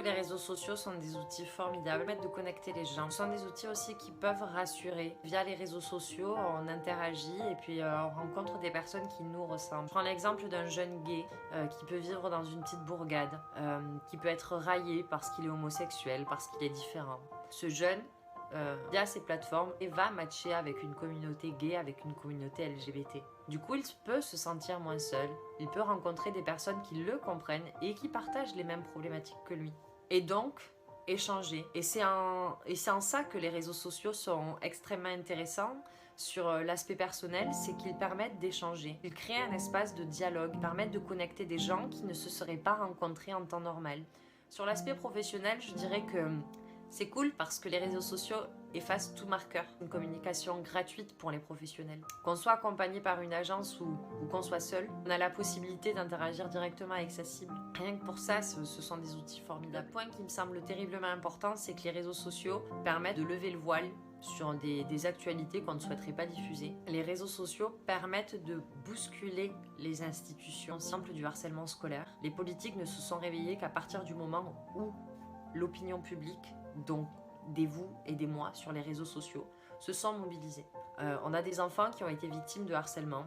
les réseaux sociaux sont des outils formidables, permettent de connecter les gens. Ce sont des outils aussi qui peuvent rassurer. Via les réseaux sociaux, on interagit et puis on rencontre des personnes qui nous ressemblent. Je prends l'exemple d'un jeune gay qui peut vivre dans une petite bourgade, qui peut être raillé parce qu'il est homosexuel, parce qu'il est différent. Ce jeune, via ces plateformes, et va matcher avec une communauté gay, avec une communauté LGBT. Du coup, il peut se sentir moins seul, il peut rencontrer des personnes qui le comprennent et qui partagent les mêmes problématiques que lui. Et donc, échanger. Et c'est en ça que les réseaux sociaux sont extrêmement intéressants. Sur l'aspect personnel, c'est qu'ils permettent d'échanger. Ils créent un espace de dialogue, ils permettent de connecter des gens qui ne se seraient pas rencontrés en temps normal. Sur l'aspect professionnel, je dirais que c'est cool parce que les réseaux sociaux effacent tout marqueur. Une communication gratuite pour les professionnels. Qu'on soit accompagné par une agence ou qu'on soit seul, on a la possibilité d'interagir directement avec sa cible. Rien que pour ça, ce sont des outils formidables. Le point qui me semble terriblement important, c'est que les réseaux sociaux permettent de lever le voile sur des actualités qu'on ne souhaiterait pas diffuser. Les réseaux sociaux permettent de bousculer les institutions. Exemple du harcèlement scolaire. Les politiques ne se sont réveillés qu'à partir du moment où l'opinion publique, donc des vous et des moi sur les réseaux sociaux, se sont mobilisés. On a des enfants qui ont été victimes de harcèlement,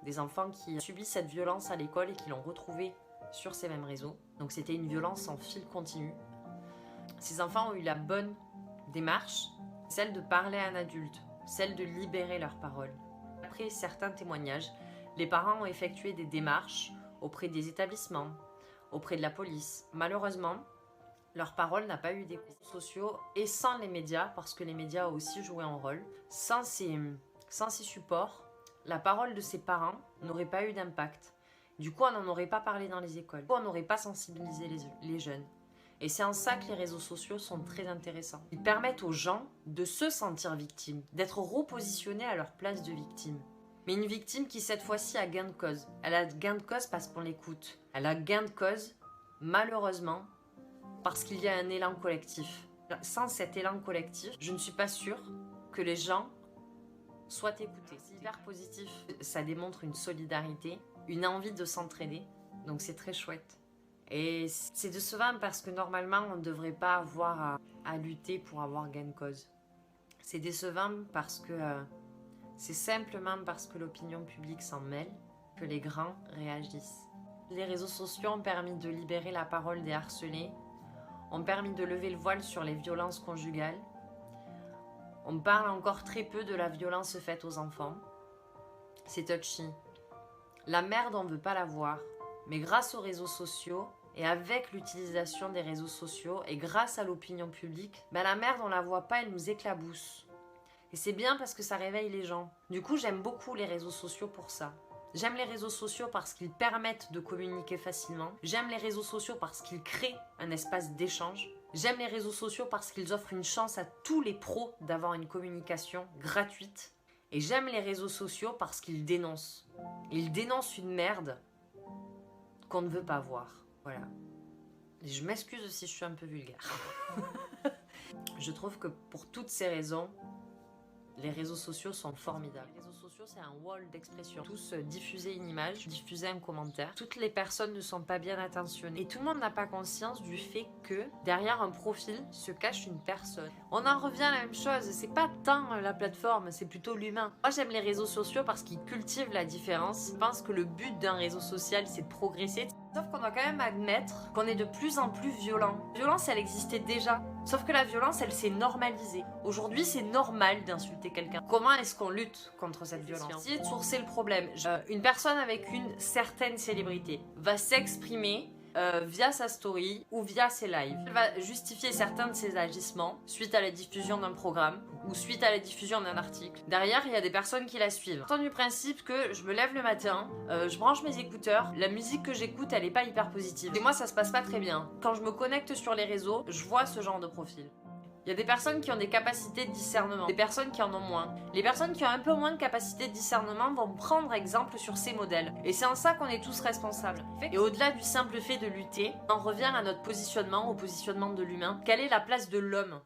des enfants qui subissent cette violence à l'école et qui l'ont retrouvée sur ces mêmes réseaux. Donc c'était une violence en fil continu. Ces enfants ont eu la bonne démarche, celle de parler à un adulte, celle de libérer leurs paroles. Après certains témoignages, les parents ont effectué des démarches auprès des établissements, auprès de la police. Malheureusement, leur parole n'a pas eu d'écho. Sociaux et sans les médias, parce que les médias ont aussi joué un rôle, sans ces supports, la parole de ces parents n'aurait pas eu d'impact. Du coup, on n'en aurait pas parlé dans les écoles. Du coup, on n'aurait pas sensibilisé les jeunes. Et c'est en ça que les réseaux sociaux sont très intéressants. Ils permettent aux gens de se sentir victimes, d'être repositionnés à leur place de victime. Mais une victime qui, cette fois-ci, a gain de cause. Elle a gain de cause parce qu'on l'écoute. Elle a gain de cause, malheureusement, parce qu'il y a un élan collectif. Sans cet élan collectif, je ne suis pas sûre que les gens soient écoutés. C'est hyper positif. Ça démontre une solidarité, une envie de s'entraider. Donc c'est très chouette. Et c'est décevant parce que normalement, on ne devrait pas avoir à lutter pour avoir gain de cause. C'est décevant parce que c'est simplement parce que l'opinion publique s'en mêle que les grands réagissent. Les réseaux sociaux ont permis de libérer la parole des harcelés, ont permis de lever le voile sur les violences conjugales. On parle encore très peu de la violence faite aux enfants. C'est touchy. La merde, on ne veut pas la voir. Mais grâce aux réseaux sociaux, et avec l'utilisation des réseaux sociaux, et grâce à l'opinion publique, la merde, on la voit pas, elle nous éclabousse. Et c'est bien parce que ça réveille les gens. Du coup, j'aime beaucoup les réseaux sociaux pour ça. J'aime les réseaux sociaux parce qu'ils permettent de communiquer facilement. J'aime les réseaux sociaux parce qu'ils créent un espace d'échange. J'aime les réseaux sociaux parce qu'ils offrent une chance à tous les pros d'avoir une communication gratuite. Et j'aime les réseaux sociaux parce qu'ils dénoncent. Ils dénoncent une merde qu'on ne veut pas voir. Voilà. Et je m'excuse si je suis un peu vulgaire. Je trouve que pour toutes ces raisons, les réseaux sociaux sont formidables. Les réseaux sociaux, c'est un wall d'expression. Tous diffuser une image, diffuser un commentaire. Toutes les personnes ne sont pas bien attentionnées. Et tout le monde n'a pas conscience du fait que derrière un profil se cache une personne. On en revient à la même chose. C'est pas tant la plateforme, c'est plutôt l'humain. Moi, j'aime les réseaux sociaux parce qu'ils cultivent la différence. Je pense que le but d'un réseau social, c'est de progresser. Sauf qu'on doit quand même admettre qu'on est de plus en plus violent. La violence, elle existait déjà. Sauf que la violence, elle s'est normalisée. Aujourd'hui, c'est normal d'insulter quelqu'un. Comment est-ce qu'on lutte contre cette violence? Essayez de sourcer le problème. Une personne avec une certaine célébrité va s'exprimer via sa story ou via ses lives. Elle va justifier certains de ses agissements suite à la diffusion d'un programme ou suite à la diffusion d'un article. Derrière, il y a des personnes qui la suivent. Partant du principe que je me lève le matin, je branche mes écouteurs, la musique que j'écoute, elle est pas hyper positive. Et moi, ça se passe pas très bien. Quand je me connecte sur les réseaux, je vois ce genre de profil. Il y a des personnes qui ont des capacités de discernement, des personnes qui en ont moins. Les personnes qui ont un peu moins de capacité de discernement vont prendre exemple sur ces modèles. Et c'est en ça qu'on est tous responsables. Et au-delà du simple fait de lutter, on revient à notre positionnement, au positionnement de l'humain. Quelle est la place de l'homme